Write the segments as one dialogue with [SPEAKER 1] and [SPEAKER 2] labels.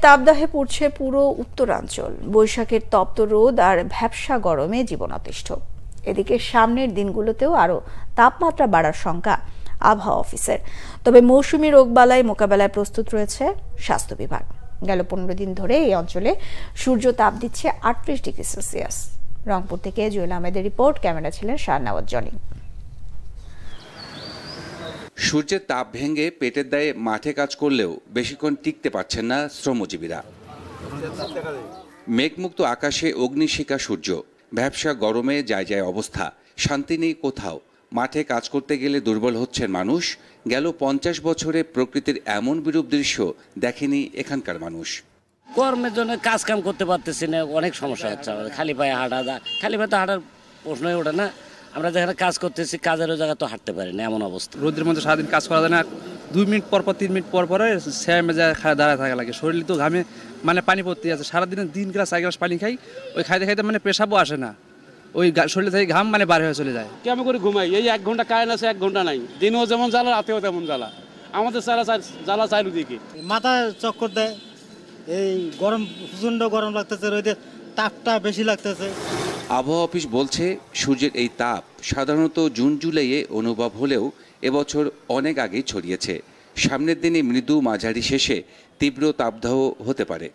[SPEAKER 1] তাপদাহে পড়ছে পুরো উত্তরাঞ্চল। বৈশাখের তপ্ত রোদ আর ভ্যাপসা গরমে জীবন অতিষ্ঠ। এদিকে সামনের দিনগুলোতেও আরো তাপমাত্রা বাড়ার শঙ্কা আবহাওয়া অফিসের। তবে মৌসুমী রোগবালাই মোকাবেলায় প্রস্তুত রয়েছে স্বাস্থ্য বিভাগ। গেল 15 দিন ধরে এই অঞ্চলে সূর্য তাপ দিচ্ছে 38 ডিগ্রি সেলসিয়াস। রংপুর থেকে জুয়েল আহমেদের রিপোর্ট, ক্যামেরা ছিলেন শাহনওয়াজ জনি।
[SPEAKER 2] সূর্যের তাপ ভেঙে পেটের দায়ে মাঠে কাজ করলেও বেশিক্ষণ টিকতে পারছেন না শ্রমজীবীরা। মেঘমুক্ত আকাশে অগ্নিশিখা সূর্য, ভ্যাপসা গরমে যায় যায় অবস্থা, শান্তি নেই কোথাও। মাঠে কাজ করতে গেলে দুর্বল হচ্ছেন মানুষ। গেল 50 বছরে প্রকৃতির এমন বিরূপ দৃশ্য দেখেনি এখানকার মানুষ।
[SPEAKER 3] গরমের জন্য কাজ কাম করতে পারতেছি না, অনেক সমস্যা হচ্ছে আমাদের। খালি পায়ে তো হাঁটার প্রশ্নই ওঠে না। আমরা যেখানে কাজ করতেছি কাজেরও জায়গা তো হাঁটতে পারি না, এমন অবস্থা।
[SPEAKER 4] রোদের মধ্যে সারাদিন কাজ করা যায় না, 2 মিনিট পর 3 মিনিট পর স্যামে যায় দাঁড়ায় থাকা লাগে। শরীর তো ঘামে পানি পড়তে আছে। সারাদিনে 3 গ্লাস 4 গ্লাস পানি খাই, ওই খাইতে খাইতে পেশাবও আসে না, ওই শরীর থেকে ঘাম বার হয়ে চলে যায়।
[SPEAKER 5] কেমন করে ঘুমাই? এই 1 ঘন্টা কারেন্ট আছে, 1 ঘন্টা নাই। দিনেও যেমন জ্বালা, রাতেও তেমন জ্বালা। আমাদের জ্বালা চারিদিকে,
[SPEAKER 6] মাথা চক্কর দেয়। এই গরম, প্রচন্ড গরম লাগতেছে, রোদের তাপটা বেশি লাগতেছে।
[SPEAKER 2] আবহাওয়া অফিস বলছে সূর্যের এই তাপ সাধারণত জুন জুলাইয়ে অনুভব হলেও এবছর অনেক আগেই ছড়িয়েছে। সামনের দিনে মৃদু মাঝারি শেষে তীব্র তাপদাহ হতে পারে।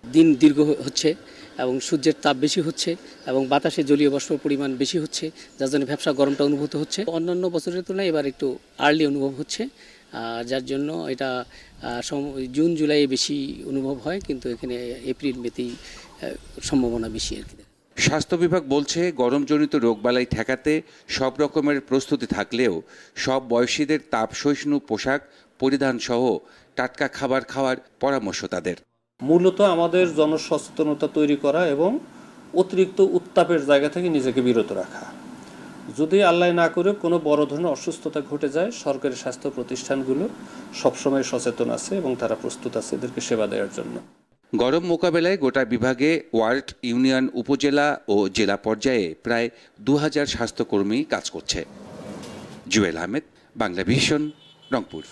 [SPEAKER 7] দিন দীর্ঘ হচ্ছে এবং সূর্যের তাপ বেশি হচ্ছে এবং বাতাসে জলীয় বাষ্পের পরিমাণ বেশি হচ্ছে, যার জন্য ভ্যাপসা গরমটা অনুভূত হচ্ছে। অন্যান্য বছরের তুলনায় এবার একটু আর্লি অনুভব হচ্ছে, যার জন্য এটা জুন জুলাইয়ে বেশি অনুভব হয়, কিন্তু এখানে এপ্রিল মেতেই সম্ভাবনা বেশি আর কি।
[SPEAKER 2] স্বাস্থ্য বিভাগ বলছে গরমজনিত রোগবালাই ঠেকাতে সব রকমের প্রস্তুতি থাকলেও সব বয়সীদের তাপ সহিষ্ণু পোশাক পরিধান সহ টাটকা খাবার খাওয়ার পরামর্শ তাদের।
[SPEAKER 8] মূলত আমাদের জনসচেতনতা তৈরি করা এবং অতিরিক্ত উত্তাপের জায়গা থেকে নিজেকে বিরত রাখা। যদি আল্লাহ না করে কোনো বড় ধরনের অসুস্থতা ঘটে যায়, সরকারি স্বাস্থ্য প্রতিষ্ঠানগুলো সবসময় সচেতন আছে এবং তারা প্রস্তুত আছে এদেরকে সেবা দেওয়ার জন্য।
[SPEAKER 2] গরম মোকাবেলায় গোটা বিভাগে ওয়ার্ড, ইউনিয়ন, উপজেলা ও জেলা পর্যায়ে প্রায় 2000 স্বাস্থ্যকর্মী কাজ করছে। জুয়েল আহমেদ, বাংলা ভিশন, রংপুর।